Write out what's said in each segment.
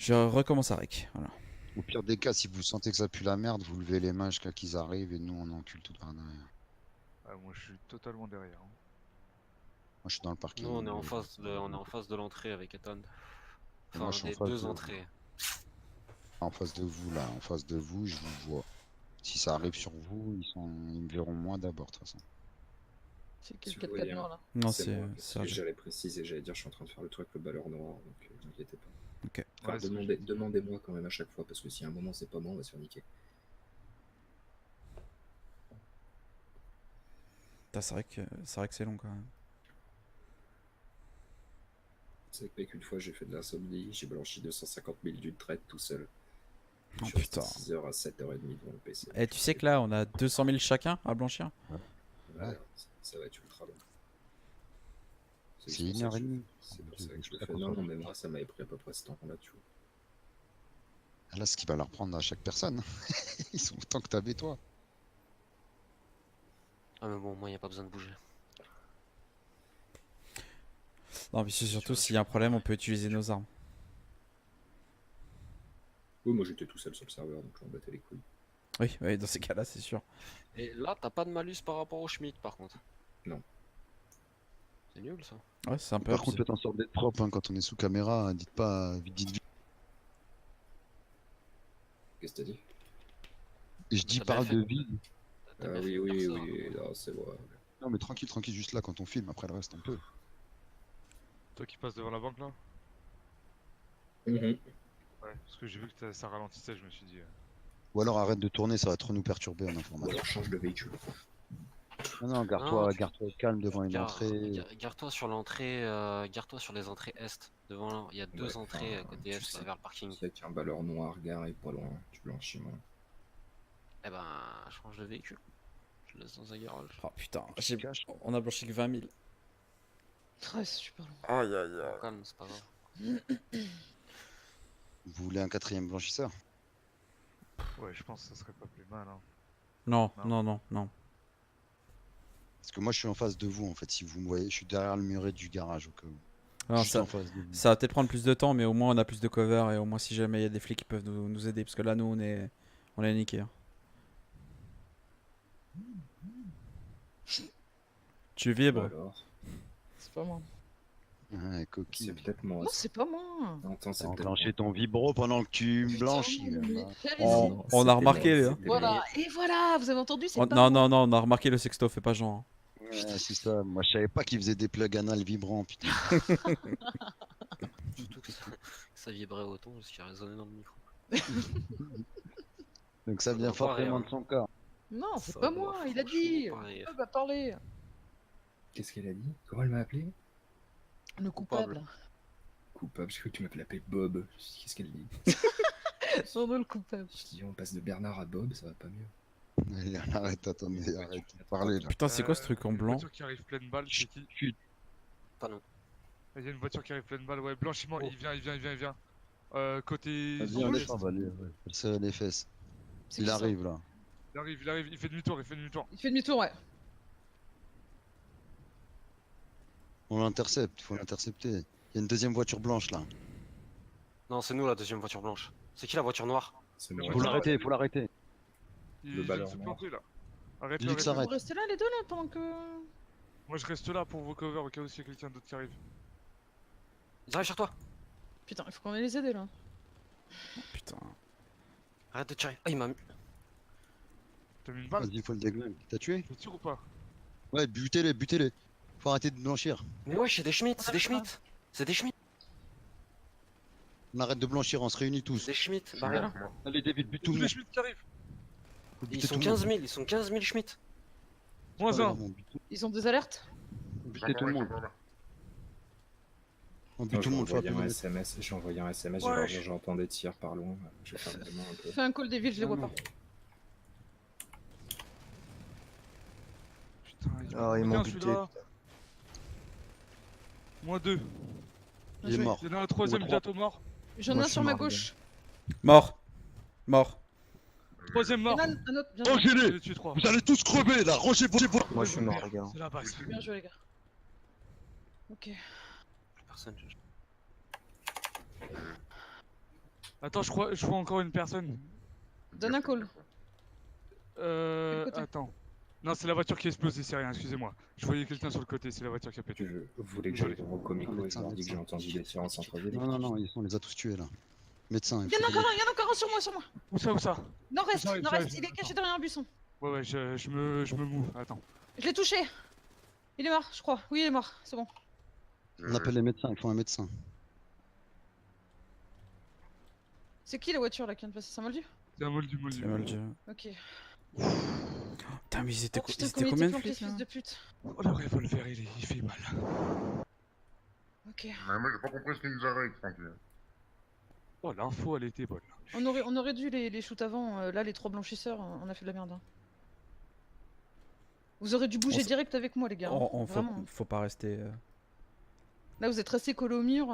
Je recommence à rec. Voilà. Au pire des cas, si vous sentez que ça pue la merde, vous levez les mains jusqu'à qu'ils arrivent et nous on encule tout par derrière. Ah, moi je suis totalement derrière. Hein. Moi je suis dans le parking. Nous on est en face de l'entrée avec Ethan. Et moi Enfin je suis en des face deux de entrées. en face de vous là, en face de vous, je vous vois. Si ça arrive sur vous, ils me verront moi d'abord de toute façon. C'est quel Si vous 4x4 voyez, noir là? Non, c'est moi, parce que Serge. j'allais préciser, j'allais dire je suis en train de faire le truc avec le balleur noir, donc n'inquiétez pas. Ok. Enfin, Ouais, c'est demandez-moi quand même à chaque fois, parce que si à un moment c'est pas moi, on va se faire niquer. Putain, c'est vrai que c'est long quand même. C'est que mec, une fois j'ai fait de l'insomnie, j'ai blanchi 250 000 d'une traite tout seul. Oh Je suis resté putain. 6 heures à 7h30 devant le PC. Et tu sais que là, on a 200 000 chacun à blanchir. Ouais, ça va être ultra long. C'est juste pour 1 ça heure que et je- demie. C'est pour ça que je le fais. Non, non, mais moi ça m'avait pris à peu près ce temps-là, tu vois. Là, ce qu'il va leur prendre à chaque personne. Ils sont autant que t'avais toi. Ah mais bon, moi y a pas besoin de bouger. Non, mais c'est surtout s'il y a un problème, on peut utiliser nos armes. Oui, moi j'étais tout seul sur le serveur, donc je m'en battais les couilles. Oui, oui, dans ces cas-là, c'est sûr. Et là t'as pas de malus par rapport au Schmitt par contre. Non. C'est nul ça. Ouais, c'est un peu Par contre, abusé. faites en sorte d'être propre hein, quand on est sous caméra. Dites pas dites vite. Qu'est-ce que t'as dit? Et je dis T'as bien parle fait. de vide. T'as Ah bien oui, fait de oui, faire ça. oui, non, c'est vrai. Non, mais tranquille, tranquille, juste là quand on filme. Après le reste, on peut. Toi qui passes devant la banque là. Mhm. Ouais, parce que j'ai vu que ça ralentissait, je me suis dit. Ou alors arrête de tourner, ça va trop nous perturber en Ou information. alors change de véhicule. Non, non, Non, garde-toi tu- garde-toi calme devant une entrée. Garde-toi sur l'entrée, garde-toi sur les entrées est. Devant là, il y a deux Ouais, entrées enfin, côté tu est sais. vers le parking. Tu sais qu'un balleur noir garé pas loin, tu blanchis moins. Eh ben, change de véhicule. Je laisse dans un garage. Oh putain, Cache. on a blanchi que 20 000. Ouais, c'est super long. Aïe aïe aïe. Calme, c'est pas grave. Vous voulez un 4ème blanchisseur? Ouais, je pense que ça serait pas plus mal. Hein. Non, Non. non, non, non. Parce que moi je suis en face de vous en fait. Si vous me voyez, je suis derrière le muret du garage au cas où. Non, Juste ça, en face de vous. ça va peut-être prendre plus de temps, mais au moins on a plus de cover et au moins si jamais il y a des flics qui peuvent nous aider. Parce que là, nous, on est niqués. Hein. Tu vibres? Alors, C'est pas moi. Ouais, c'est coquille. peut-être moi. Non, c'est pas moi. Attends, c'est T'as peut-être enclenché moi. ton vibro pendant que tu me Putain, blanchis. mais là-bas. allez-y. On C'était a remarqué, moi, hein. c'était Voilà, moi. et voilà, vous avez entendu, c'est pas Non, moi. non, non, on a remarqué le sexto, fais pas genre. Hein. Ouais, c'est ça. Moi je savais pas qu'ils faisaient des plugs anal vibrants, putain. Surtout que ça vibrait autant parce qu'il a résonné dans le micro. Donc ça Ça vient doit pas forcément rire. de son corps. Non, c'est Ça pas doit moi, il a franchement dit. pas rire. Il va parler. Qu'est-ce qu'elle a dit? Comment elle m'a appelé? Le coupable. Coupable, j'ai cru que tu m'appelais Bob. Je me suis dit, qu'est-ce qu'elle dit? Son nom, le coupable. Je dis, on passe de Bernard à Bob, ça va pas mieux. Allez, arrête, attendez, arrête de parler là. Putain, c'est quoi ce truc en Une blanc? voiture qui arrive pleine balle, c'est qui? Pas non. Il y a une voiture qui arrive pleine balle, ouais, blanchiment, Oh. il vient. Côté. Vas-y, on sud-ouest. descend, va aller. Serrer les fesses. C'est Il qui, ça arrive là. Il arrive, il fait demi-tour. Il fait demi-tour, ouais. On l'intercepte, il faut l'intercepter. Il y a une deuxième voiture blanche là. Non, c'est nous la deuxième voiture blanche. C'est qui la voiture noire? C'est Il moi. Faut l'arrêter, il faut l'arrêter. Il Le vient de ballon se noir. planter là. Arrête, Il dit que ça arrête. arrête. Vous restez là, les deux, là, pendant que... Moi je reste là pour vos covers au cas où s'il y a quelqu'un d'autre qui arrive. Ils arrivent sur toi. Putain, il faut qu'on aille les aider, là. Putain. Arrête de tirer. Ah, il m'a mis. T'as mis une balle? Vas-y, faut le déglinguer. T'as tué? Je tire ou pas? Ouais, butez-les, butez-les. Faut arrêter de blanchir. Mais ouais, c'est des Schmitt, c'est des Schmitt. C'est des Schmitt. On arrête de blanchir, on se réunit tous. Des Schmitt. Bah rien. Allez, David, bute tout le Les monde. Schmitt qui arrivent. Faut buter Ils sont tout le 15 monde. 000, ils sont 15 000 Schmitt. Moins Pas un. grave, on bute tout- Ils ont des alertes? Butez tout le monde. On bute Attends, tout le monde, faut j'ai envoyé un appeler. SMS, j'ai envoyé un SMS, Ouais. j'entends des tirs par loin. Je vais faire vraiment un peu. Fais un call des villes, je les vois Non, pas. Putain, Ah, ils Bien, m'ont buté. celui-là. Moins 2. Il est mort. Il y en a un troisième Moins bientôt mort. J'en ai Moi, un je sur suis ma mort, gauche. Mort. Mort. Troisième Il y en mort. a un autre, bien J'en Enculé! ai tué 3. Vous allez tous crever là, rangez-vous. Moi je suis mort, les gars. C'est la base. Bien joué, les gars. Ok. Personne. Attends, je vois encore une personne. Donne un call. côté. Attends. Non, c'est la voiture qui a explosé, c'est rien, excusez-moi. Je voyais quelqu'un sur le côté, c'est la voiture qui a pété. Vous voulez que j'aille Désolé. voir au Comico et je Médecin, leur dis que j'ai médecin. entendu des tirs en centre-ville? Non, on les a tous tués là. Médecin, Il y en a encore un, il y en a encore un sur moi. Où ça? Nord-est, J'arrive, nord-est, j'arrive. il est caché derrière un buisson. Ouais, je me move, attends. Je l'ai touché. Il est mort, je crois. Oui, il est mort, c'est bon. On appelle les médecins, il faut un médecin. C'est qui la voiture là qui vient de passer? C'est un moldu? C'est un moldu. C'est mal dit. Ok. Putain, mais ils étaient, Oh putain, ils étaient comme il combien était de planqué, flics là fils de pute. Oh, le revolver, il fait mal. Ok. Mais moi j'ai pas compris ce qu'il nous arrive, tranquille. Oh, l'info, elle était bonne. On aurait dû les shoot avant. Là, les 3 blanchisseurs, on a fait de la merde. Hein. Vous aurez dû bouger On s- direct avec moi, les gars. hein. Vraiment. faut pas rester. Là, vous êtes restés collés au mur.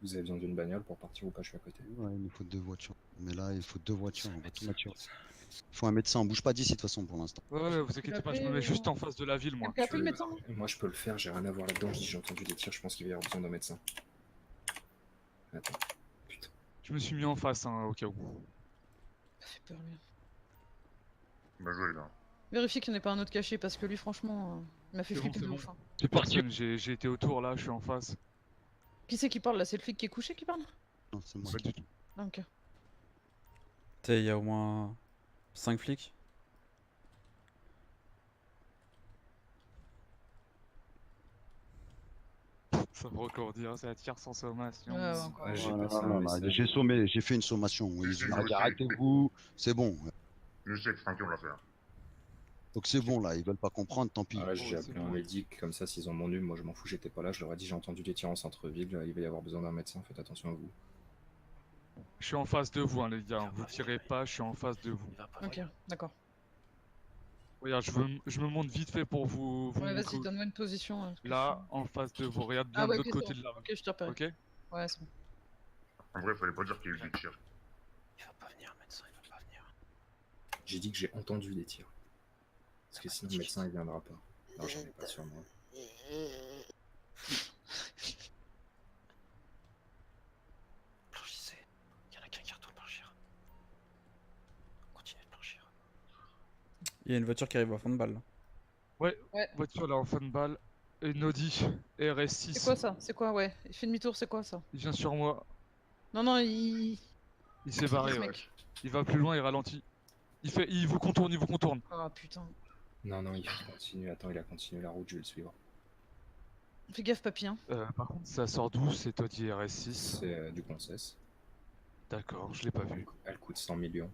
Vous avez besoin d'une bagnole pour partir ou pas? Je suis à côté. Ouais, il nous faut 2 voitures. Mais là, il faut 2 voitures, on va tout mettre sur. Il faut un médecin, on bouge pas d'ici de toute façon pour l'instant. Ouais, vous inquiétez pas, je me mets juste en face de la ville, moi. T'as appelé le médecin? Moi je peux le faire, j'ai rien à voir là-dedans. Je dis j'ai entendu des tirs, je pense qu'il va y avoir besoin d'un médecin. Attends. Putain. Je me suis mis en face, hein, au cas où. Ça fait peur, lui. Bah joué là. Vérifiez qu'il n'y en ait pas un autre caché parce que lui, franchement, il m'a fait C'est bon, flipper de c'est ouf. Hein. J'ai personne, j'ai été autour là, je suis en face. Qui c'est qui parle là? C'est le flic qui est couché qui parle? Non, c'est moi. Pas du tout. Ah, ok. Tu sais, il y a au moins 5 flics. Ça va encore dire, ça attire sans sommation. Ouais, ouais, encore. Ouais, j'ai Voilà, passé un voilà, message. j'ai sommé, j'ai fait une sommation. Ils J'ai ont dit aussi. arrêtez-vous, c'est bon. Le chef, tranquille, on l'a fait. Hein. Donc c'est bon là, ils veulent pas comprendre, tant pis. Ah, là, j'ai Oh, appelé c'est un bon. médic, comme ça s'ils ont mon moi je m'en fous, j'étais pas là, je leur ai dit j'ai entendu des tirs en centre-ville, il va y avoir besoin d'un médecin, faites attention à vous. Je suis en face de vous, hein, les gars. Vous tirez pas, je suis en face de vous. Il va pas Ok, d'accord. Regarde, je me monte vite fait pour vous Ouais, vas-y, montrer. donne-moi une position. parce que Là, en face de vous. Regarde bien Ah ouais, de l'autre ok, côté c'est de la bon. rue. Ok, je te repère. Ok? Ouais, c'est bon. En vrai, fallait pas dire qu'il y a eu des tirs. Il va pas venir, médecin, il va pas venir. J'ai dit que j'ai entendu des tirs. Parce que sinon le médecin il viendra pas. Non, j'en ai pas sur moi. Blanchissez. Il y en a qu'un carton blanchir. Continuez de blanchir. Il y a une voiture qui arrive à fond de balle. Là. Voiture là en fin de balle. Une Audi RS6. C'est quoi ça? C'est quoi? Ouais, il fait demi-tour, c'est quoi ça? Il vient sur moi. Non, non, il. Il s'est barré, ce ouais. mec. Il va plus loin, il ralentit. Il vous contourne, il vous contourne. Ah putain. Non, il continue, attends, il a continué la route, je vais le suivre. Fais gaffe, papy. Hein. Par contre, ça sort d'où cette Audi RS6? C'est du Concess. D'accord, je l'ai pas vu. Elle coûte 100 millions.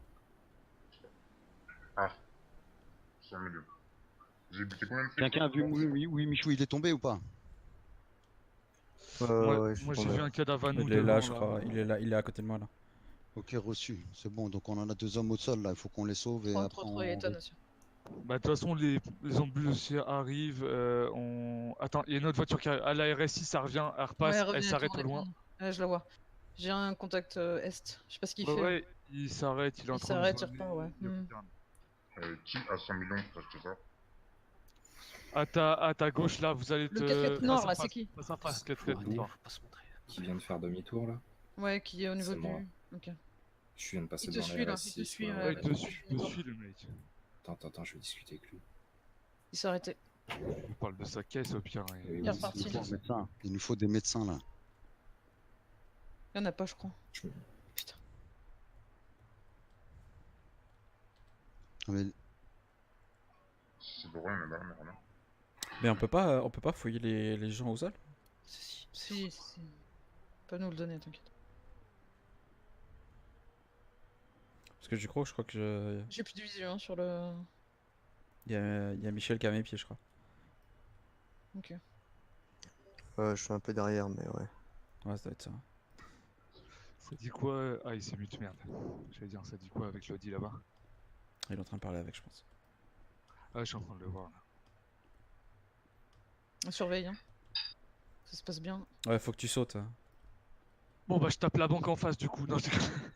Ah. 100 millions. J'ai buté combien de flics? Quelqu'un a vu oui, Michou, il est tombé ou pas? Moi, j'ai vu un cadavre à nous. Il est là, devant, je crois. Il est à côté de moi là. Ok, reçu, c'est bon, donc on en a 2 hommes au sol là, il faut qu'on les sauve et après Trop, il étonne aussi. Bah de toute façon les ambulanciers arrivent, Attends, il y a une autre voiture qui arrive. À la RS6 ça revient, elle repasse, Ouais, elle reviens, s'arrête attends, au loin. Ouais, je la vois. J'ai un contact est. Je sais pas ce qu'il Ouais, fait. ouais, il s'arrête, il est en Il train de s'arrête, il zoner, repart, ouais. il Hmm. regarde. Qui a 100 millions pour acheter ça? À ta gauche là, vous allez te... Le 4x4 nord face à là, face, c'est qui? face à face, 4x4 Faut nord. Faut pas se montrer. Qui vient de faire demi-tour là? Ouais, qui est au niveau C'est moi. du. Ok. Je viens de passer Il te devant suit, la là, RS6. il te suit, ouais, ouais, Ouais, ouais. il te suit le mec. Attends, je vais discuter avec lui. Il s'est arrêté. On parle de sa caisse au pire. Oui, Il est oui, reparti. c'est bon. Médecin. Il nous faut des médecins là. Il y en a pas, je crois. Je me- Putain. Ah, mais C'est drôle, on est dans la merde. Hein. Mais on peut pas fouiller les gens au sol? Si. Pas nous le donner, t'inquiète. Parce que je crois que J'ai plus de vision hein, sur le. il y a Michel qui a mes pieds, je crois. Ok. Je suis un peu derrière, mais ouais. Ouais, ça doit être ça. Ça dit quoi? Ah, il s'est mute, merde. J'allais dire, ça dit quoi avec l'Audi là-bas? Il est en train de parler avec, je pense. Ah, je suis en train de le voir là. On surveille, hein. Ça se passe bien. Ouais, faut que tu sautes. Hein. Bon bah je tape la banque en face du coup. Non, je déconne.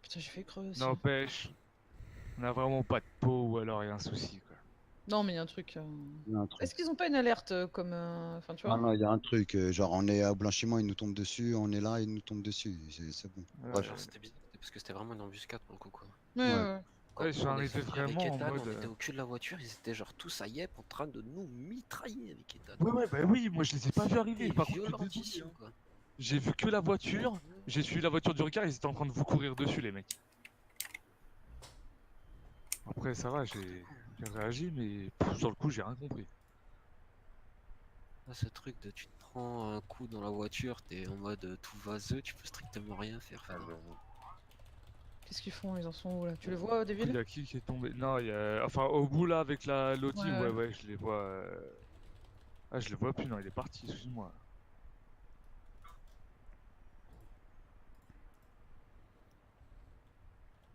Putain, j'ai fait crever aussi. N'empêche, on a vraiment pas de peau ou alors il y a un souci quoi. Non, mais il y a un truc. Il y a un truc. Est-ce qu'ils ont pas une alerte comme. Enfin, tu vois. Ah non, il y a un truc. Genre, on est au blanchiment, il nous tombe dessus. On est là, il nous tombe dessus. C'est bon. Ouais, Genre, c'était bizarre, parce que c'était vraiment une embuscade pour le coup, quoi. Ouais, Ouais. ouais. Quand Ouais, ils sont on est arrivés sortis avec vraiment en Ethan, mode, on était au cul de la voiture, ils étaient genre tous à Yep en train de nous mitrailler avec Ethan. Ouais, bah oui, moi je les ai pas vus arriver. C'était Par contre, je suis violentissime, désolé, hein. quoi. J'ai vu que la voiture, j'ai suivi la voiture du regard, ils étaient en train de vous courir dessus, les mecs. Après, ça va, j'ai réagi, mais sur le coup, j'ai rien compris. Ah, ce truc de tu te prends un coup dans la voiture, t'es en mode tout vaseux, tu peux strictement rien faire. Ah, Enfin, j'avoue. Qu'est-ce qu'ils font? Ils en sont où là? Tu les vois, Il y Devil? a qui est tombé? Non, il y a. Enfin, au bout là, avec la Lottie, Ouais, ouais, ouais. ouais, je les vois. Ah, je le vois plus, non, il est parti, excuse-moi.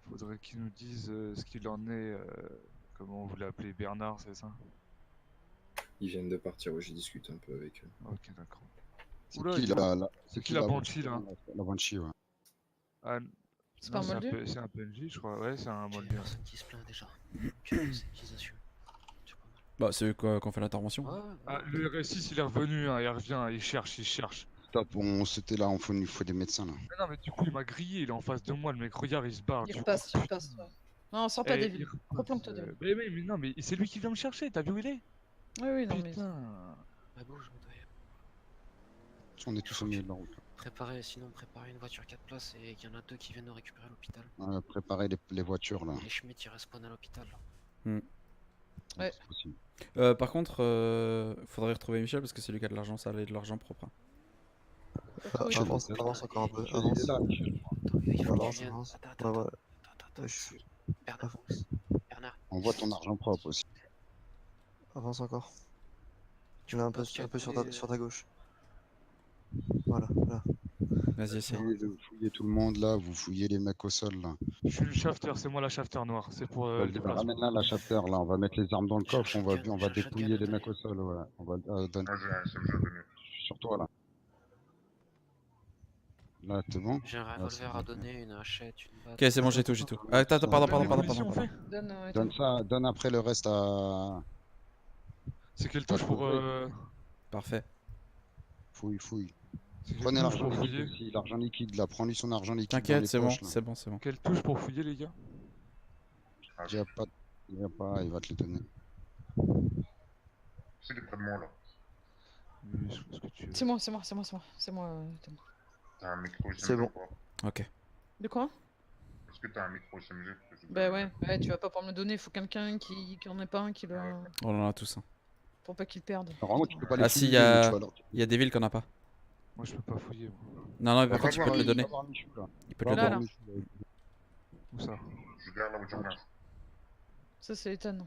Faudrait qu'ils nous disent ce qu'il en est. Comment vous l'appelez, Bernard, c'est ça? Ils viennent de partir, ouais, j'ai discuté un peu avec eux. Ok, d'accord. C'est Oula, qui il est- la c'est qui la Banshee là? La Banshee, ouais. Ah, C'est pas non, un moldu? c'est un PNJ, je crois. Ouais, c'est un j'ai moldu. personne qui se plaint déjà. J'ai personne qui s'assume. C'est pas mal. Bah, c'est eux qu'on fait l'intervention. Ouais, Ah, le RS6 il est revenu, hein, il revient, il cherche, il cherche. Stop, c'était là, il faut des médecins là. Ah non, mais du coup, il m'a grillé, il est en face de moi, le mec, regarde, il se barre. Il Du repasse, coup, il repasse. Ouais. Non, sors pas, Eh, Devil. il repasse, Replanque-toi, Devil. mais non, mais c'est lui qui vient me chercher, t'as vu où il est? Oui, oui, non, mais. Putain. bah bouge, mon doigt. On est tous au milieu de la route. Sinon préparer une voiture 4 places et qu'il y en a 2 qui viennent nous récupérer à l'hôpital. Préparer les voitures là. Les Schmitt ils respawnent à l'hôpital. Ouais. C'est possible. Par contre, faudrait retrouver Michel parce que c'est lui qui a de l'argent sale et de l'argent propre. Hein. Oui, Avance, avance encore un peu. Il Avance. est là, Michel. Attends, il faut Avance, qu'ils viennent. avance. Attends, Ouais, ouais. attends. Ouais, je- Bernard, avance. Bernard, On voit ton argent propre aussi. Avance encore. Tu mets un peu, peux un peu sur calculer, sur ta gauche. Voilà, là. Vas-y, essaye. Vous fouillez tout le monde là, vous fouillez les mecs au sol là. Je suis le shafter, c'est moi la shafter noire, c'est pour le Vas-y, déplacement. ramène là la chapter là, on va mettre les armes dans le J'ai un coffre, on shotgun, va j'ai un shotgun dépouiller à les donner. mecs au sol, ouais. On va donner Moi, j'ai un SMG à donner. sur toi là. Là, c'est bon? J'ai un revolver à donner, une hachette, une batte. Ok, c'est bon, j'ai tout, j'ai tout. Ah, attends, pardon. Munitions, on fait Donne, Donne ça, donne après le reste à. C'est quelle touche pour. Parfait. Fouille. C'est quelle Prenez touche l'argent pour liquide fouiller aussi, l'argent liquide là, prends-lui son argent liquide. dans T'inquiète, les c'est bon, poches, là. c'est bon, c'est bon. Quelle touche pour fouiller, les gars? Ah, Il y a pas, il va te le donner. c'est des près de moi là. Oui, je pense que tu veux. C'est moi, Tom. T'as un micro SMG C'est bon. ou pas? Ok. De quoi? Est-ce que t'as un micro SMG? Parce que je- Bah ouais, tu vas pas pouvoir me le donner, faut quelqu'un qui en ait pas un qui le. On en a tous. Hein. Pour pas qu'il perde. Normalement, tu peux pas les Ah si, fouiller, y a- mais tu vas leur- Il y a des villes qu'on a pas. Moi, je peux pas fouiller. Moi. Non, non, mais par va contre, il peut voir, te le il donner. Va voir Michou, là. Il peut te Va le Là, voir donner. là. Michou, là. Où ça? Je garde la voiture blanche. Ça, c'est Ethan.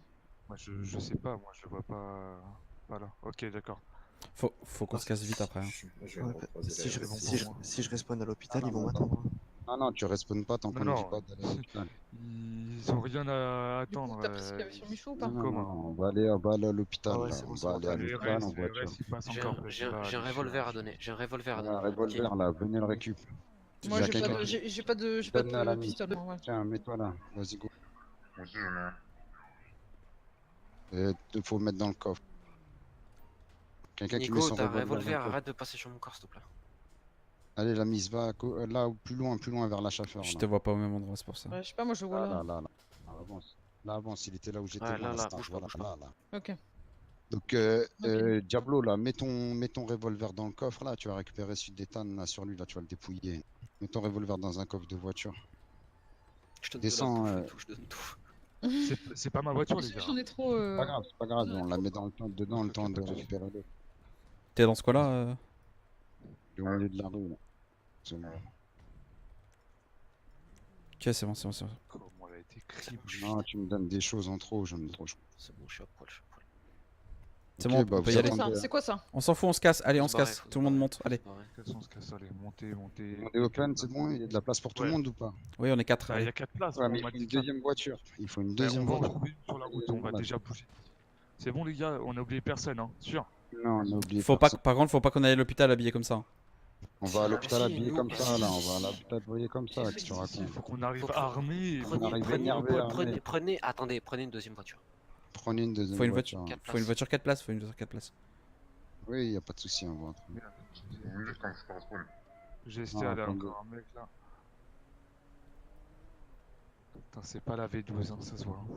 Moi, je sais pas, moi, je le vois pas. Voilà, ok, d'accord. Faut qu'on se casse vite après. Hein. Je vais Ouais, recroiser si, la je, bon RS6. si, je, pour moi. si je respawn à l'hôpital, Ah, ils vont non, m'attendre. Non, tu respawns pas tant qu'on ne Non, dit non. pas d'aller à l'hôpital. Ils ont rien à Du coup, attendre. t'as pris ce qu'il y avait sur Michou ou pas? Non, Comment? on va aller à l'hôpital. Ah ouais, là. c'est bon, On c'est va bon, aller à t'as Les l'hôpital en RS, les voiture. RS, ils passent J'ai encore. un, peut-être j'ai un- pas, j'ai un les revolver à chiens. donner. J'ai un revolver à Un donner. revolver là, venez le récup. Moi, Il y a j'ai pas quelqu'un de, qui- j'ai pas de Donne à la pistolet. Ouais. Tiens, mets-toi là, vas-y go. Moi aussi, j'en ai un. Il faut le mettre dans le coffre. Quelqu'un qui met Nico, son t'as un revolver dans le revolver, coffre. arrête de passer sur mon corps, s'il te plaît. Allez, la mise va là, plus loin vers la chauffeur. Je là. te vois pas au même endroit, c'est pour ça. Ouais, je sais pas, moi je le vois Là, là. là. Avance. Là, avance, il était là où j'étais. Ouais, moi, là, l'instant, bouge pas, voilà, bouge pas. là. Ok. Donc, Ok. Diablo, là, mets ton revolver dans le coffre, là, tu vas récupérer celui d'Ethan, là, sur lui, là, tu vas le dépouiller. Mets ton revolver dans un coffre de voiture. Je te donne Descends, de la bouffe et tout, je te donne tout. C'est pas ma voiture, les gars. J'en ai trop. C'est pas grave, on la met dans le temps, dedans, le temps de récupérer l'autre. T'es dans ce coin-là Le milieu de la rue, là. C'est bon. Ok, c'est bon, c'est bon, c'est bon. Comment elle a été C'est bon, je suis Non, fini. tu me donnes des choses en trop, j'en ai trop. C'est bon, je suis à poil, je suis à poil. C'est Ok, bon, bah, on peut vous y aller. C'est quoi attendez. ça? C'est quoi ça? On s'en fout, on se casse. Allez, on Faut se se barrer, casse. faut Tout se le monde barrer, monte. faut Allez. se barrer. Quels sont ce casse? Allez, montez. On est open, c'est bon, il y a de la place pour tout le Ouais. monde ou pas? Oui, on est 4. Bah, il y Allez. a 4 places. Ouais, on mais il m'a faut dit une quatre. deuxième voiture. Il faut une Ouais, deuxième on va en voiture. trouver une sur la route, on va déjà bouger. C'est bon, les gars, on a oublié personne, hein. Sûr. Non, on a oublié. Faut pas, personne. par contre, faut pas qu'on aille à l'hôpital habillé comme ça. On va à l'hôpital Si, habillé nous- comme ça, là. On si, va à si. l'hôpital habillé comme ça, Si, qu'est-ce que si, tu Il racontes? faut qu'on arrive Faut- armés. On arrive Prenez, énervé, armé. attendez, prenez une deuxième voiture. Prenez une deuxième Faut une voiture. voiture, hein. faut une voiture 4 places, faut une voiture 4 places. Oui, y a pas de souci, on va. Vous me dites quand je peux respawn. J'ai Non, là attendez. encore un mec là. Putain, c'est pas la V12, hein, ça se voit. hein.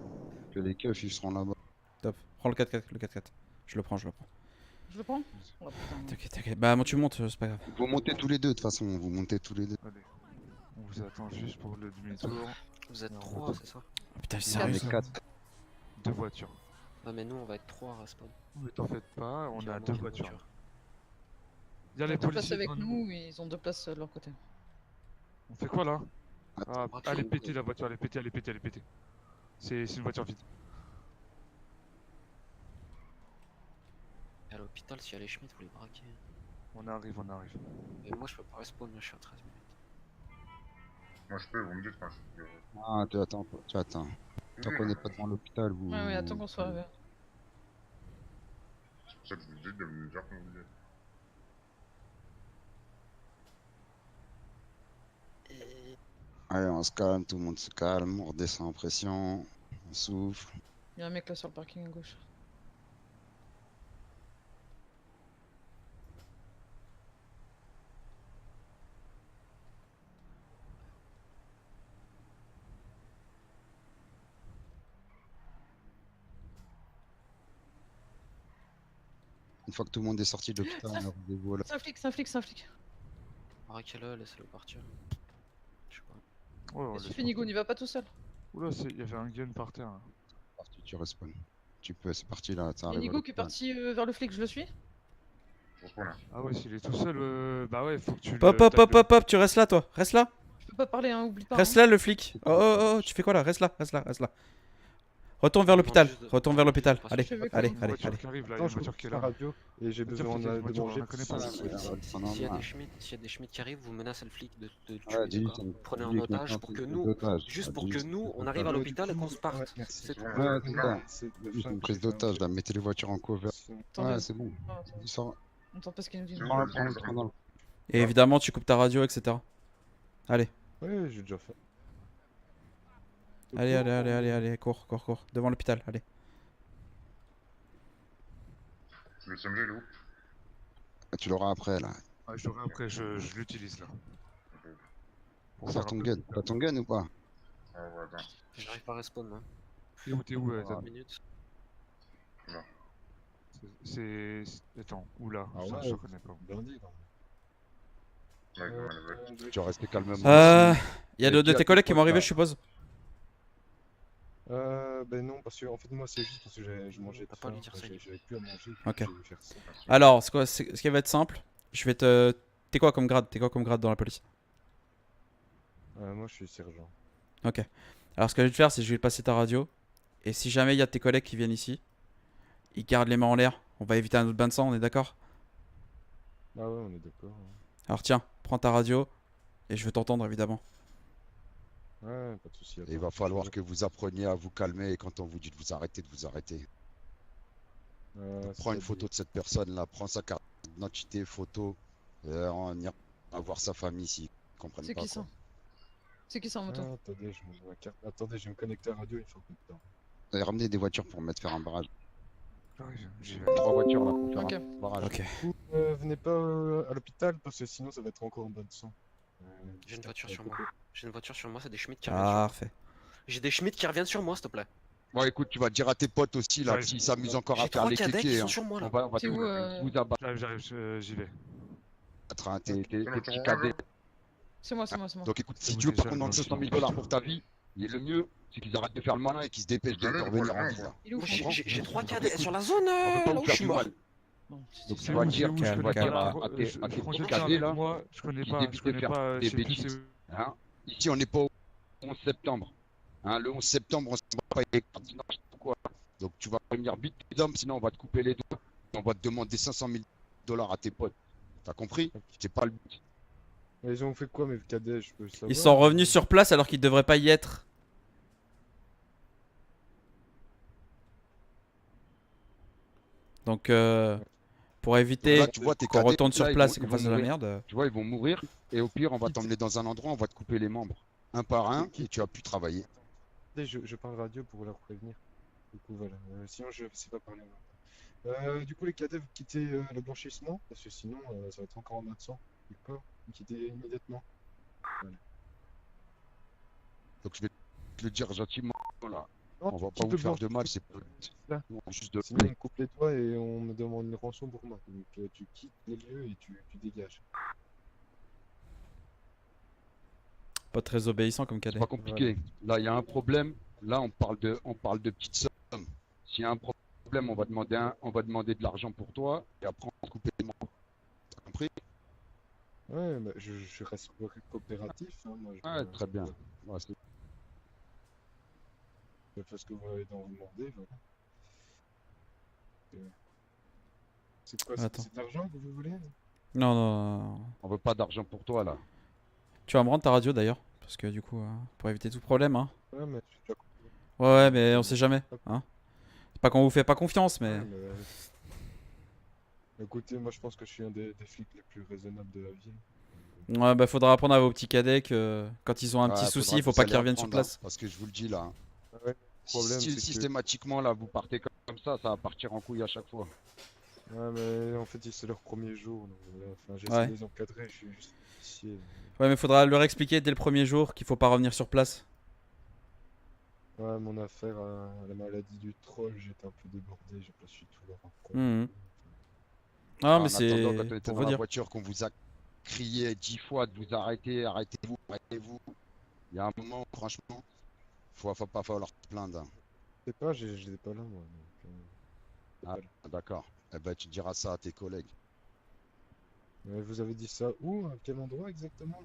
Que les keufs, ils seront là-bas. Top. Prends le 4x4, le 4x4. Je le prends, je le prends. Je le prends. Oh, putain. T'inquiète, t'inquiète. Bah, moi tu montes, c'est pas grave. Vous montez tous les deux, de toute façon, vous montez tous les deux. Allez. On vous attend juste pour le demi-tour. Vous êtes Non, 3, c'est ça? Oh, putain, On sérieux est ça. 4. 2 voitures. Ah, mais nous, on va être 3 à respawn. Mais t'en faites pas, on a Clairement, 2 deux voitures. voitures. Il y a Ils les ont 2 places policiers avec devant nous, ils ont 2 places de leur côté. On fait quoi là? Attends, Ah, elle est pétée la voiture, elle est pétée, elle est pétée, elle est pétée. C'est une voiture vide. Et à l'hôpital, s'il y a les Schmitt, vous les braquez. On arrive, on arrive. Et moi, je peux pas respawn, là, je suis à 13 minutes. Moi je peux, vous me dites quand je peux. Ah, tu attends, tu attends. Tant qu'on n'est pas devant l'hôpital, vous. Ouais, ouais, attends qu'on soit arrivé. C'est pour ça que je vous dis de me dire quand vous dites. Allez, on se calme, tout le monde se calme, on redescend en pression, on souffle. Il y a un mec là sur le parking à gauche. Une fois que tout le monde est sorti de l'hôpital, on a rendez-vous là. C'est un flic, c'est un flic, c'est un flic. Braquez-le, laissez-le partir. Je sais pas. Ouais, on Et laisse suffit Nigo, n'y va pas tout seul. Oula, il y avait un gun par terre. Là. Parti, tu respawn. Tu peux, c'est parti là, ça Il y a arrive. à Nigo qui est l'hôpital. parti vers le flic, je le suis. Je respawn là. Ah ouais, s'il est tout seul, bah ouais, faut que tu Hop, hop, hop, hop, hop, tu restes là, toi. Reste là. Je peux pas parler, hein, oublie pas. Reste hein. là, le flic. Oh, oh, oh, tu fais quoi là? Reste là, reste là, reste là. Retourne vers l'hôpital. Retourne vers l'hôpital. Allez, Je vais allez, comment Une allez, voiture allez. qui arrive là, il y a Attends, une je voiture coupe qui est la là. radio et j'ai Voiture besoin qui est de voiture, on manger. la connaît pas, Ça, là. Si- ouais, si- ouais, si- pendant S'il y a un- des Schmitt, qui arrivent, vous menacez le flic de tuer, Ouais, dis, d'accord? ça me- Prenez en dis qu'on otage tente pour une que prise nous, d'otage. juste Ah, pour dis, que c'est nous, pas on grave. arrive à l'hôpital et qu'on se parte. Ouais, merci. C'est tout. Ouais, c'est ça. C'est Juste une prise d'otage là, mettez les voitures en cover. Attendez. Ouais, c'est bon. Ah, attends. Ils sont- On entend pas ce qu'il nous dit. C'est Prends bon. prends le train dans le. Et évidemment, tu coupes ta radio, etc. Allez, Ouais, j'ai déjà fait. allez, allez, allez, allez, allez, cours, cours, cours. Devant l'hôpital, allez. Le SMG il est où? Ah, tu l'auras après là. Ouais, je l'aurai après, je l'utilise là. Pour Sors faire ton un peu gun. de- T'as ton gun ou pas? Ah ouais, attends. J'arrive pas à respawn, moi. T'es où, Ah. 4 minutes. Attends, où là? Ah Ça, ouais. je connais pas. Lundi, quand Ouais, même. ouais. Tu vas rester calmement. Il y a deux de tes collègues qui vont arriver, je suppose. Ben non, parce que en fait, moi, c'est juste parce que je mangeais T'as de pas faim, lui dire ça, j'avais plus à manger. Ok. Je vais faire ça. Alors, ce qui va être simple, je vais te. T'es quoi comme grade? T'es quoi comme grade dans la police? Moi, je suis sergent. Ok. Alors, ce que je vais te faire, c'est que je vais te passer ta radio. Et si jamais il y a tes collègues qui viennent ici, ils gardent les mains en l'air. On va éviter un autre bain de sang, on est d'accord? Ah ouais, on est d'accord. Alors, tiens, prends ta radio. Et je veux t'entendre, évidemment. Ouais, pas de soucis. Il va falloir que vous appreniez à vous calmer et quand on vous dit de vous arrêter, de vous arrêter. Prends une photo de cette personne là, prends sa carte d'identité, photo. On ira voir sa famille s'ils comprennent C'est pas. qui ça? C'est qui ça en moto? Attendez, je me ma carte. Attendez, je vais me connecter à la radio une fois que temps. Quoi. Ramenez des voitures pour mettre faire un barrage. J'arrive, j'y vais. 3 voitures là pour faire Ok. un barrage. Ok. Vous venez pas à l'hôpital parce que sinon ça va être encore en bonne sang. J'ai une voiture sur moi. J'ai une voiture sur moi, c'est des Schmitt qui reviennent sur moi. Parfait. J'ai des Schmitt qui reviennent sur moi, s'il te plaît. Bon écoute, tu vas dire à tes potes aussi là, Ouais. s'ils s'amusent encore à J'ai faire 3 les cadets qui kékés. sont Hein. sur moi là. On va C'est tout où, vous abattre, J'arrive, j'y vais. hein, tes C'est le petits tour cadets. orange, C'est moi, c'est moi, c'est moi. Donc écoute, si vous tu veux pas déjà, qu'on donne moi, 200 000 je- dollars pour ta vie, le mieux, c'est qu'ils arrêtent de faire le malin et qu'ils se dépêchent de Allez, revenir voilà, en vie. voilà. Il est où Moi, Franck j'ai 3 cadets sur la zone On veut pas là vous où je faire suis du mort. mal. Non, Donc c'est tu C'est vas où, dire, c'est où, calme, je connais calme. pas. à tes Franchement, petits c'est un cadets, mec, là, moi, je connais qui pas, débutent je connais de faire pas, des je sais plus bêtises. c'est où. Hein. Ici, on n'est pas au 11 septembre. Hein, le 11 septembre, on ne va pas être n'importe quoi. Donc tu vas venir vite, les hommes, sinon on va te couper les doigts. Et on va te demander 500 000 dollars à tes potes. T'as compris? C'est pas le but. Mais ils ont fait quoi mes cadets, je peux savoir? Ils sont revenus sur place alors qu'ils devraient pas y être. Donc, pour éviter Là, tu vois, tes qu'on cadets, retourne sur là, ils place vont- et qu'on ils vont fasse de la mourir. merde. Tu vois, ils vont mourir. Et au pire, on va t'emmener dans un endroit, on va te couper les membres. Un par un, et tu as pu travailler. Attendez, je parle radio pour leur prévenir. Du coup, voilà. Sinon, je sais pas parler. Du coup, les cadets, vous quittez le blanchissement, parce que sinon, ça va être encore en mode sang. D'accord? Vous quittez immédiatement. Voilà. Donc je vais te le dire gentiment, là. Non, On va tu pas quittes vous le faire de mal, blanchissement. c'est pas Là. juste de Sinon, on me coupe les doigts et on me demande une rançon pour moi. Donc, tu quittes les lieux et tu dégages. Pas très obéissant comme C'est cadet. pas compliqué. Là, il y a un problème. Là, on parle de petites sommes. S'il y a un problème, on va demander de l'argent pour toi et après on va couper les membres. T'as compris? Ouais, bah, je reste coopératif. Hein, moi, Ouais, très bien. Ouais, je fais ce que vous m'avez demandé. Voilà. Euh, C'est quoi? Attends. C'est de l'argent que vous voulez? Non, non, non. on veut pas d'argent pour toi là. Tu vas me rendre ta radio d'ailleurs. Parce que du coup, pour éviter tout problème, hein. Ouais, mais j'ai déjà compris. Ouais, ouais, mais on sait jamais. Hein. C'est pas qu'on vous fait pas confiance, mais. Ouais, écoutez, moi je pense que je suis un des flics les plus raisonnables de la ville. Ouais, bah faudra apprendre à vos petits cadets que quand ils ont un Ouais, petit souci, faudra il faut que pas vous qu'ils allez reviennent sur apprendre, hein, place. parce que je vous le dis là. Hein. Ouais, le problème, Si c'est que... systématiquement là vous partez comme ça va partir en couille à chaque fois. Ouais, mais en fait, c'est leur premier jour. Donc, voilà. Enfin, j'essaie Ouais. de les encadrer, je suis juste policier. Ouais, mais faudra leur expliquer dès le premier jour qu'il faut pas revenir sur place. Ouais, mon affaire à la maladie du troll, j'étais un peu débordé, j'ai pas su tout leur raconter. Mhm. Ah, mais En attendant, c'est quand on était pour dans vous la dire. voiture, qu'on vous a crié 10 fois de vous arrêter, arrêtez-vous, arrêtez-vous. Il y a un moment, franchement, faut pas falloir se plaindre. Hein. Je sais pas, j'étais pas là, moi. Donc, Ah, d'accord. Eh ben, tu diras ça à tes collègues. mais vous avez dit ça où? À quel endroit exactement?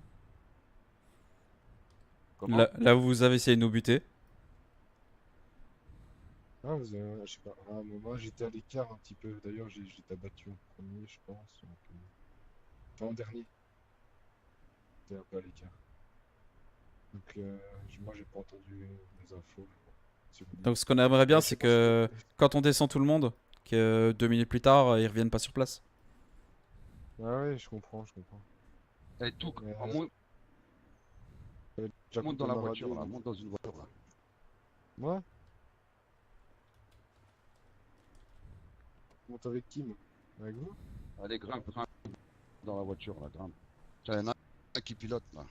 Comment? Là où vous avez essayé de nous buter. Ah, je sais pas. Ah, mais moi, j'étais à l'écart un petit peu. D'ailleurs, j'étais abattu en premier, je pense. Donc, enfin, en dernier. J'étais un peu à l'écart. Donc, moi, j'ai pas entendu les infos. Mais bon, si vous dites. Donc ce qu'on aimerait bien, Ouais, je c'est sais pas, je que quand on descend tout le monde, que 2 minutes plus tard, ils reviennent pas sur place. Ah ouais, je comprends, je comprends. Et tout, Mais, monte, déjà monte dans coupé la ma voiture radio, là, donc- monte dans une voiture là. Moi? Je monte avec qui, moi? Avec vous? Allez, grimpe dans la voiture là, grimpe. Tiens, il y en a un qui pilote là.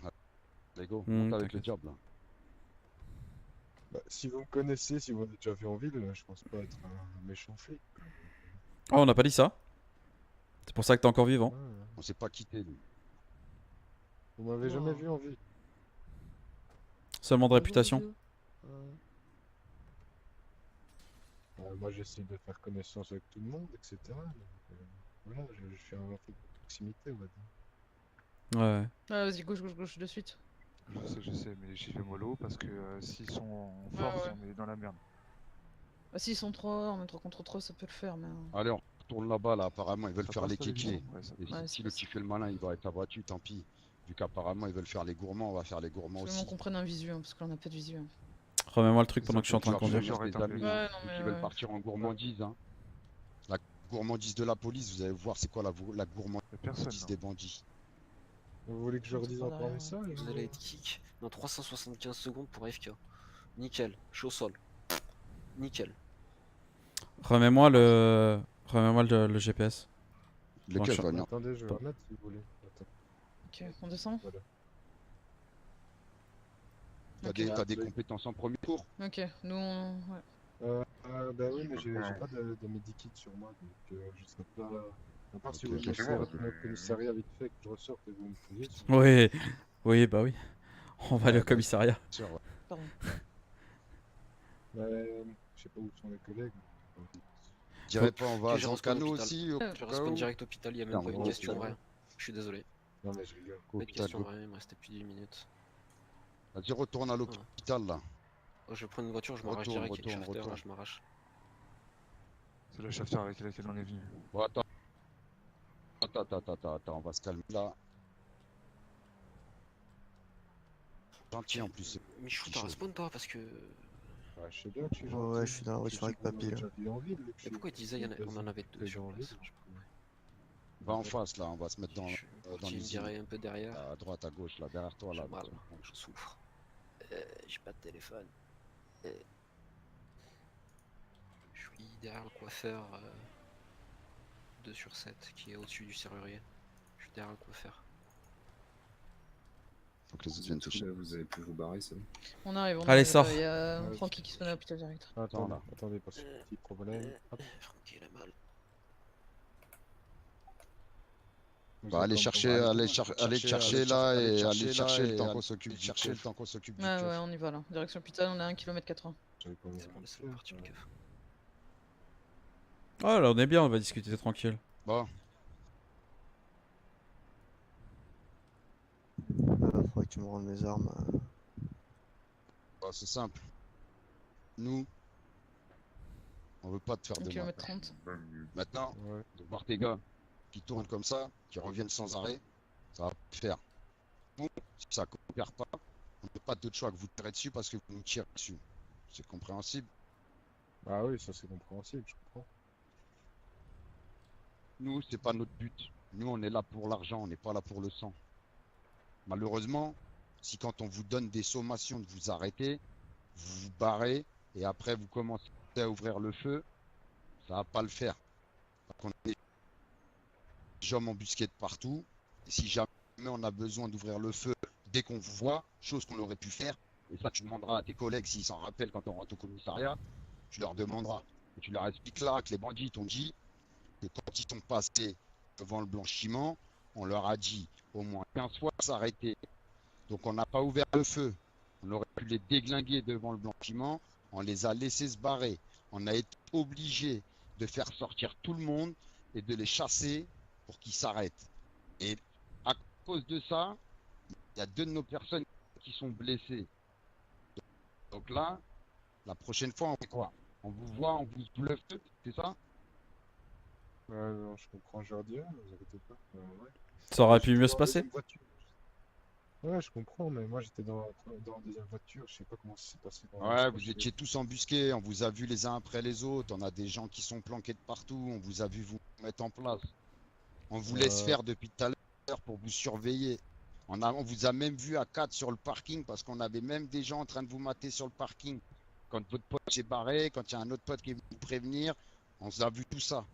Allez, go, monte avec le T'inquiète. diable là. Bah, si vous me connaissez, si vous m'avez déjà vu en ville, je pense pas être un méchant flic. Oh, on n'a pas dit ça. C'est pour ça que t'es encore vivant. Ouais. On s'est pas quitté nous. Vous m'avez jamais Non. vu en ville. Seulement de réputation. Moi, j'essaie de faire connaissance avec tout le monde, etc. Donc, voilà, je suis un flic de proximité, on va dire. Ouais. Ah, vas-y, gauche, gauche, gauche, de suite. Je sais, mais j'y vais mollo parce que s'ils sont en Ouais, force, ouais. on est dans la merde. Ah, s'ils sont 3, en même 3 contre 3, ça peut le faire, mais. Allez, on retourne là-bas là, apparemment ils veulent Ça faire passe, les pas, les kékés. missions? Ouais, ça Et passe. Ouais, si c'est le pas petit fait le malin, il va être abattu, tant pis. Vu qu'apparemment ils veulent faire les gourmands, on va faire les gourmands Faut aussi. vraiment qu'on prenne un visu, hein, parce qu'on a pas de visu. Hein. Remets-moi le truc C'est pendant ça, que je suis en train de Genre, conduire. je J'aurais des été un peu- amis, Ouais, hein, non, vu mais qu'ils veulent ouais. partir en gourmandise. Hein. La gourmandise de la police, vous allez voir c'est quoi la gourmandise Y'a personne. là. des bandits. Vous voulez que je leur J'entends dise pas encore un derrière. message? Vous allez être kick dans 375 secondes pour FK. Nickel, je suis au sol. Nickel. Remets-moi le GPS. Lequel, je- Vagnon? Attendez, je vais remettre si vous voulez. Attends, Ok, on descend. voilà. T'as des Oui. compétences en premier cours? Ok, nous on. Ouais. Bah oui, mais j'ai pas de medikit sur moi, donc je serai pas. À part si Ok, vous me ok, laissez c'est bon, retourner au commissariat vite fait, que je ressorte et vous me fouillez. Oui, oui, bah oui. On va aller au Ouais, bah, commissariat. sûr, ouais. Pardon. Je sais pas où sont les collègues. Je dirais pas on va Ok, à je respawn Zancano hôpital. aussi au Je Je cas respawn où. direct hôpital, y'a même Putain, pas une bon, question, ok. rien. Je suis désolé. Non, mais je rigole. Pas de Hôpital, question, go. rien, il me restait plus de 10 minutes. Vas-y, retourne à l'hôpital là. Oh, je vais prendre une voiture, je m'arrache Retourne, direct. retourne, Shafter, là, retourne. je m'arrache. C'est le shafter avec lequel on est venu. Bon, attends. Attends, on va se calmer là. Gentil en plus. Michou, petit t'as chaud. respawn toi parce que. Ouais, je sais bien que je suis Ouais, gentil. ouais, je suis dans la voiture avec Vous m'avez papy, là. déjà vu en ville, vu que je Mais suis- pourquoi il disait on en avait deux sur place? Je sais pas, ouais. Va en face là, on va se mettre dans, Je suis dans parti me l'usine. dirait un peu derrière. À droite, à gauche, là, derrière toi, là. J'ai mal, dans ton coin. je souffre. J'ai pas de téléphone. suis derrière le coiffeur 2/7 qui est au-dessus du serrurier. Je suis derrière le coiffeur. Faut que les autres Vous viennent êtes où, toucher. là, vous avez pu vous barrer, c'est bon. On arrive, on Allez, arrive. sors. Il y a Ouais, Francky qui se met à l'hôpital direct. Attends, là. Attendez, parce que petit problème. Hop. Francky, il a mal. Vous Bah, êtes allez en- chercher, allez chercher là et allez chercher le temps qu'on s'occupe du chercher keuf. Ouais, ouais, on y va là. Direction hôpital, on est à 1 km 80. J'avais pas C'est bon, laisse-le partir le keuf. Oh là, on est bien, on va discuter tranquille. Bon, Faudrait que tu me rendes mes armes. bah, c'est simple. Nous, on veut pas te faire 1 de mal. km 30. Maintenant, Ouais. de voir tes gars qui tournent comme ça, qui reviennent sans arrêt, ça va pas le faire. Nous, si ça coopère pas, on n'a pas d'autre choix que vous tirer dessus parce que vous nous tirez dessus. C'est compréhensible. Bah oui, ça c'est compréhensible, je comprends. Nous, c'est pas notre but. Nous, on est là pour l'argent, on n'est pas là pour le sang. Malheureusement, si quand on vous donne des sommations de vous arrêter, vous vous barrez et après vous commencez à ouvrir le feu, ça va pas le faire. Parce qu'on a des hommes embusqués de partout. Et si jamais on a besoin d'ouvrir le feu dès qu'on vous voit, chose qu'on aurait pu faire, et ça tu demanderas à tes collègues s'ils s'en rappellent quand on rentre au commissariat, tu leur demanderas. Et tu leur expliques là que les bandits t'ont dit que quand ils sont passés devant le blanchiment, on leur a dit au moins 15 fois de s'arrêter. Donc on n'a pas ouvert le feu. On aurait pu les déglinguer devant le blanchiment, on les a laissés se barrer. On a été obligé de faire sortir tout le monde et de les chasser pour qu'ils s'arrêtent. Et à cause de ça, il y a 2 de nos personnes qui sont blessées. Donc là, la prochaine fois, on fait quoi? On vous voit, on vous bluffe, c'est ça? Ouais, non, je comprends, je leur dis, vous inquiétez pas. Ouais. Ça aurait pu J'étais mieux dans se la passer. deuxième voiture. Ouais, je comprends, mais moi j'étais dans la deuxième voiture, je sais pas comment ça s'est passé. Ouais, vous étiez tous embusqués, on vous a vu les uns après les autres, on a des gens qui sont planqués de partout, on vous a vu vous mettre en place. On vous laisse faire depuis tout à l'heure pour vous surveiller. On vous a même vu à 4 sur le parking parce qu'on avait même des gens en train de vous mater sur le parking. Quand votre pote s'est barré, quand il y a un autre pote qui est venu vous prévenir, on vous a vu tout ça.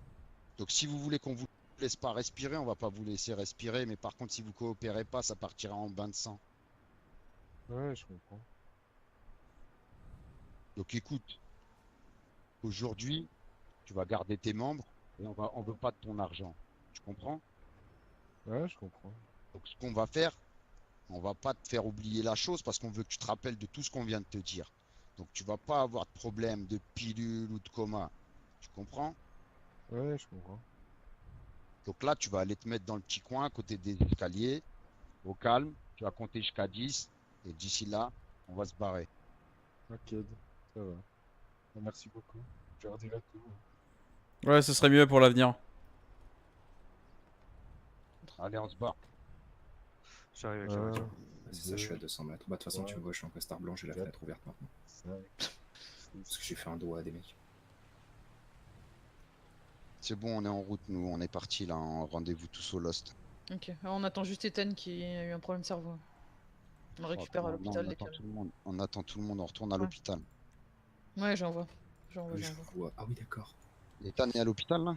Donc si vous voulez qu'on vous laisse pas respirer, on va pas vous laisser respirer, mais par contre si vous coopérez pas, ça partira en bain de sang. Ouais, je comprends. Donc écoute, aujourd'hui, tu vas garder tes membres et on veut pas de ton argent. Tu comprends? Ouais, je comprends. Donc ce qu'on va faire, on va pas te faire oublier la chose parce qu'on veut que tu te rappelles de tout ce qu'on vient de te dire. Donc tu vas pas avoir de problème de pilule ou de coma. Tu comprends? Ouais, je comprends. Donc là, tu vas aller te mettre dans le petit coin à côté des escaliers, au calme, tu vas compter jusqu'à 10 et d'ici là, on va se barrer. Ok, ça va. Merci beaucoup. Je leur dirai tout. Ouais, ce serait mieux pour l'avenir. Allez, on se barre. J'arrive avec la voiture. C'est ça, je suis à 200 mètres. Bah, de toute façon, tu Ouais. me vois, je suis en costard blanc, j'ai la Quatre. fenêtre ouverte maintenant. 5, Parce que j'ai fait un doigt à des mecs. C'est bon, on est en route, nous, on est parti là, en rendez-vous tous au Lost. Ok, alors on attend juste Ethan qui a eu un problème de cerveau. On le récupère à Non, l'hôpital on dès attend qu'il- tout le monde. On attend tout le monde, on retourne à Ouais. l'hôpital. Ouais, j'envoie. J'envoie, Oui, je j'envoie. vois. Ah oui, d'accord. Ethan est à l'hôpital là?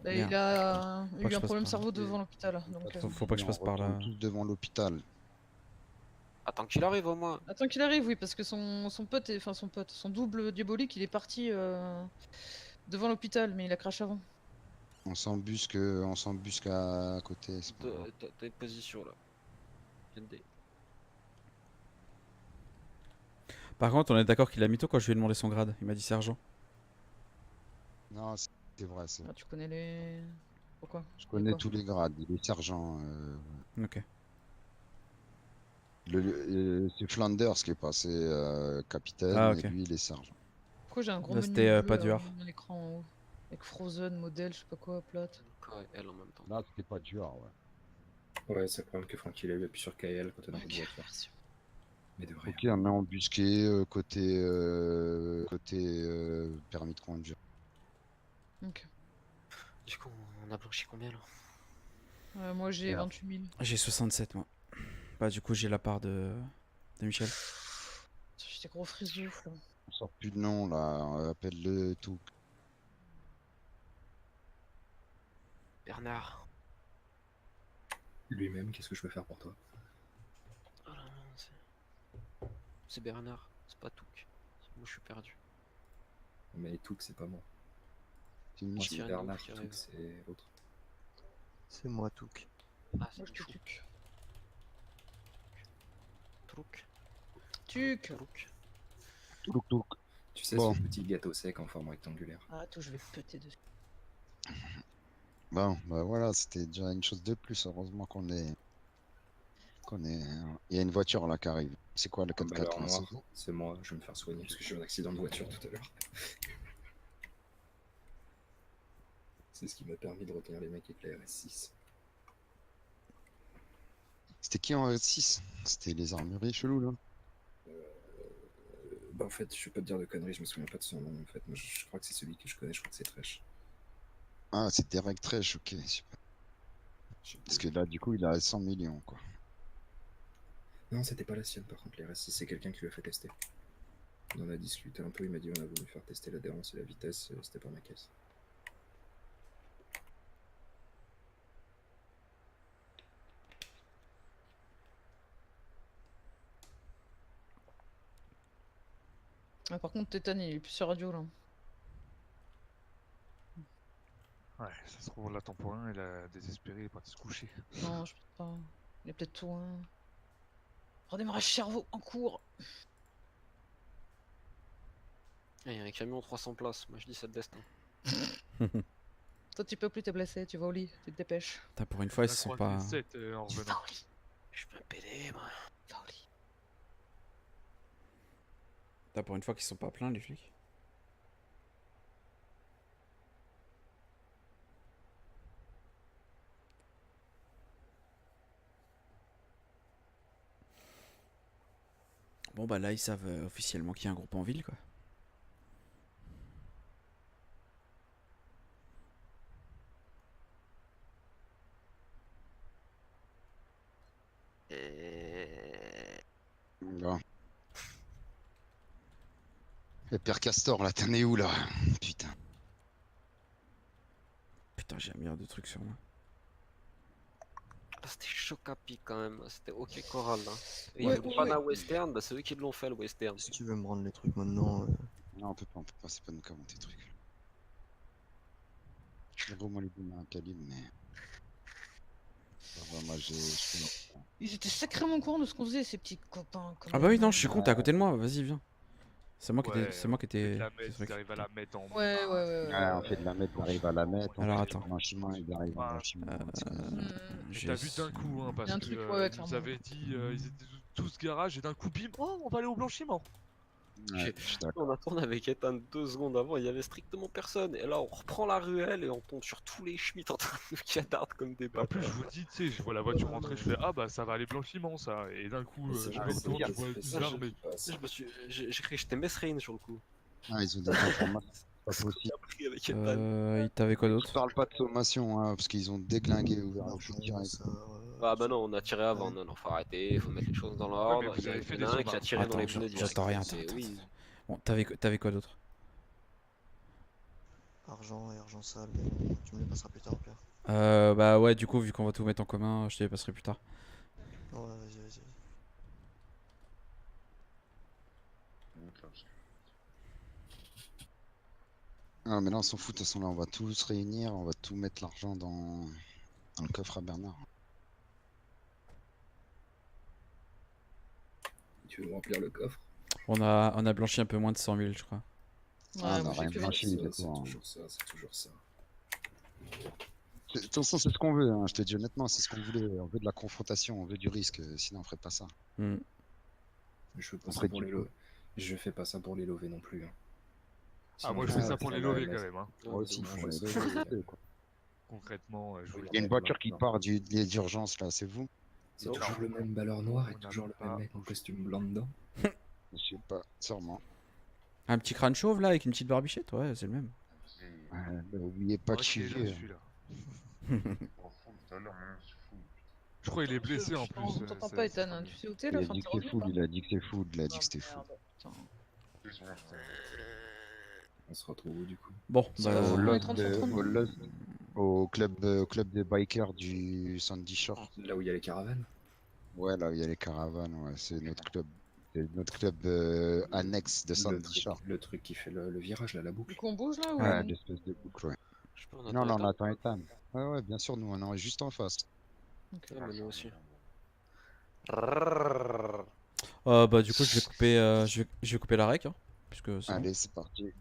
Bah, Merde. il a que eu je un passe problème de par là. cerveau devant l'hôpital. Donc, Faut pas que je passe On par là. retourne tous devant l'hôpital. Attends qu'il arrive au moins. Attends qu'il arrive, oui, parce que son pote, enfin son pote, son double diabolique, il est parti devant l'hôpital, mais il a crash avant. On s'embusque à côté. c'est pas grave. T'as une position là. Viens de- Par contre, on est d'accord qu'il a mytho quand je lui ai demandé son grade. Il m'a dit sergent. Non, c'est vrai, c'est vrai. Ah, tu connais les. Pourquoi? Je connais tous les grades, il est sergent. Ok. C'est Flanders qui est passé capitaine Ah, ok. et lui il est sergent. Pourquoi j'ai un gros Là, menu c'était, bleu pas là, dur. à l'écran en haut? Avec Frozen, modèle, je sais pas quoi, plate. Ouais, elle en même temps. Là c'était pas dur, ouais. Ouais, c'est le problème que Francky a eu, appuie sur KL quand on a Ok, une voiture. merci. Mais de rien. Ok, on est embusqué côté permis de conduire. Ok. Du coup, on a blanchi combien là? Moi j'ai Merde. 28 000. J'ai 67 moi. Bah du coup j'ai la part de Michel. J'étais gros frise de ouf là. sort plus de nom là, appelle-le tout. Bernard. Lui-même, qu'est-ce que je peux faire pour toi? Oh là là, c'est Bernard, c'est pas Touk. Moi je suis perdu. Mais Touk, c'est pas moi. C'est une Moi, mission. c'est Michel, Bernard, qui Touk, arrive. c'est l'autre. C'est moi, Touk. Ah, c'est Moi, je te Michou. tuque. Trouk. Tuque. Trouk. Touk, touk. Tu sais, Bon. ce petit gâteau sec en forme rectangulaire. Ah, tout, je vais péter dessus. Bon, bah voilà, c'était déjà une chose de plus. Heureusement qu'on est. Il y a une voiture là qui arrive. C'est quoi le Comme 4x4 baleur là, noir, c'est vous? c'est moi, je vais me faire soigner parce que j'ai eu un accident de voiture tout à l'heure. C'est ce qui m'a permis de retenir les mecs avec la RS6. C'était qui en R6? C'était les armuriers chelous là. Bah en fait, je vais pas te dire de conneries, je me souviens pas de son nom en fait. Moi, je crois que c'est celui que je connais, je crois que c'est Tresh. Ah, c'est Derek Tresh, ok, super. Je sais Parce plus. que là, du coup, il a 100 millions quoi. Non, c'était pas la sienne par contre, les RS6, c'est quelqu'un qui lui a fait tester. On en a discuté un peu, il m'a dit on a voulu faire tester l'adhérence et la vitesse, c'était pas ma caisse. Ah, par contre, Tétan, il est plus sur radio là. Ouais, ça se trouve, on l'attend pour rien, il a désespéré, il est parti se coucher. Non, je pense pas. Il est peut-être tout. Redémarrage cerveau en cours. Il y a un camion 300 places, moi je dis c'est le destin. Toi, tu peux plus te blesser, tu vas au lit, tu te dépêches. Putain, pour une fois, ils se sont pas. 7 en Tu revenant. vas au lit, Je suis un PD, moi. va au lit. Putain, pour une fois qu'ils sont pas pleins, les flics. Bon, bah là, ils savent officiellement qu'il y a un groupe en ville, quoi. Bon. Et Père Castor, là, t'en es où là? Putain. Putain, j'ai un milliard de trucs sur moi. Ah, c'était Chocapi quand même, c'était OK Coral là. Et Ouais, le ouais, Pana Western, bah c'est eux qui l'ont fait le Western. Si tu veux me rendre les trucs maintenant, Non, on peut pas, c'est pas nous qui avons tes trucs. J'ai vraiment les boules à un calibre, mais. Ça va, moi j'ai. Ils étaient sacrément courants de ce qu'on faisait, ces petits copains. quand Ah bah oui, même. non, je suis con, t'es à côté de moi, vas-y, viens. C'est moi qui Ouais, étais. C'est moi qui étais. La mettre, ils arrivent à la mettre en Ouais, ouais, ouais. Ouais, on fait de la mettre, on arrive à la mettre. on Alors, fait attends. du blanchiment, il arrive au blanchiment. Hmm. Et t'as vu d'un coup, hein, parce y a un que truc, ouais, ils clairement. nous avaient dit, ils étaient tous garage, et d'un coup, bim, oh, on va aller au blanchiment. Ouais, je suis d'accord. On attend avec Ethan 2 secondes avant, il y avait strictement personne. Et là, on reprend la ruelle et on tombe sur tous les Schmitt en train de nous cadardent comme des En plus, bâtards. je vous le dis, tu sais, je vois la voiture rentrer, je fais, ah bah ça va aller blanchiment ça. Et d'un coup, Mais c'est je vrai, me c'est retourne, bien, je vois c'est une ça, arme et J'ai cru que j'étais Mesrain sur le coup. Ah, ils ont des informations. Pas Ce qu'on possible. a pris avec Ethan. Il t'avait quoi Je d'autre? parle pas de sommation, hein, parce qu'ils ont déglingué ouvert le feu l'argent, direct. ça. Ah bah non, on a tiré avant, non, non, faut arrêter, faut mettre les choses dans l'ordre. mais vous Il y a avez fait il y en a des un qui a sommaires. tiré dans les Attends, pneus direct. j'entends rien, C'est- attends, oui. Bon, t'avais quoi d'autre? Argent et argent sale, mais tu me les passeras plus tard au pire. Bah ouais, du coup, vu qu'on va tout mettre en commun, je te les passerai plus tard. Ouais, vas-y. Ah, mais là, on s'en fout, de toute façon, là, on va tous se réunir, on va tout mettre l'argent dans le coffre à Bernard. Tu veux me remplir le coffre? On a blanchi un peu moins de 100 000, je crois. Ah, on moi, a j'ai rien que blanchi, C'est du coup, hein. toujours ça, c'est toujours ça. De toute façon, c'est ce qu'on veut, hein, je te dis honnêtement, c'est ce qu'on voulait. On veut de la confrontation, on veut du risque, sinon on ferait pas ça. Hmm. Je fais pas Après, ça pour tu les peux. lovés. Je fais pas ça pour les lovés non plus. Hein. Ah, Sinon, moi je je fais vais ça pour les faire lovés la- quand même. Hein. Moi aussi, il Sinon, faut je les sais. lever, quoi. Concrètement, je vous le Il y a une dis. voiture qui part d'urgence, là, c'est vous? C'est Non. toujours le même baleur noir et On n'a toujours le pas même mec en bougé. costume blanc dedans. Je sais pas, sûrement. Un petit crâne chauve là avec une petite barbichette, ouais, c'est le même. Ouais, mais oubliez pas Ouais, que je suis qu'il est là, vieux. celui-là. Oh, fou, tout à l'heure, maintenant, c'est fou. Je crois qu'il est blessé en plus. On t'entend c'est- pas, c'est Ethan, pas hein. bien. Tu sais où t'es Il là? a Enfin, dit t'es que c'est revenu, fou, pas il a dit que c'est fou, il a dit Ah, que c'était fou. merde, putain. Ils sont là, putain. On se retrouve où du coup? Bon, Sur bah, Au le Lost, 30-30. au club des bikers du Sandy Shore. Là où il y a les caravanes? Ouais, là où il y a les caravanes, ouais, c'est notre club. C'est notre club annexe de Sandy Shore. Le truc qui fait le virage là, la Du boucle. coup, on bouge là ou Ouais, l'espèce de boucle, ouais. Je sais pas, Non, là, on Ethan. attend Ethan. Ouais, ouais, bien sûr, nous, on est juste en face. Ah, mais nous aussi. bah du coup je vais couper la rec, hein, puisque c'est bon. Allez, c'est parti.